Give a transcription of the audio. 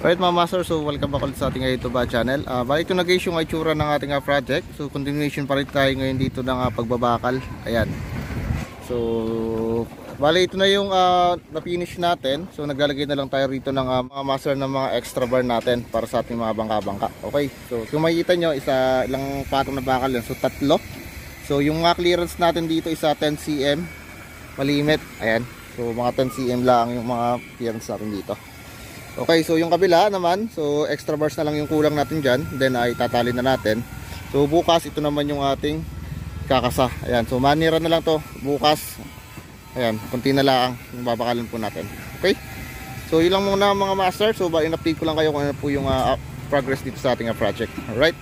Alright mga master, so welcome back ulit sa ating YouTube channel. Bali ito na guys yung itsura ng ating project. So continuation pa rin tayo ngayon dito ng pagbabakal. Ayan. So bali ito na yung na-finish natin. So naglalagay na lang tayo rito ng mga master ng mga extra bar natin para sa ating mga bangka-bangka. Okay, so kung makikita nyo, ilang patong na bakal yan. So tatlo. So yung mga clearance natin dito isa 10 cm malimit. Ayan. So mga 10 cm lang yung mga clearance natin dito. Okay, so yung kabila naman, so extra bars na lang yung kulang natin dyan. Then ay tatali na natin. So bukas ito naman yung ating kakasa. Ayan, so manira na lang to bukas. Ayan, konti na lang yung babakalan po natin. Okay, so yun lang muna mga master. So in-update ko lang kayo kung ano po yung progress dito sa ating project. Alright.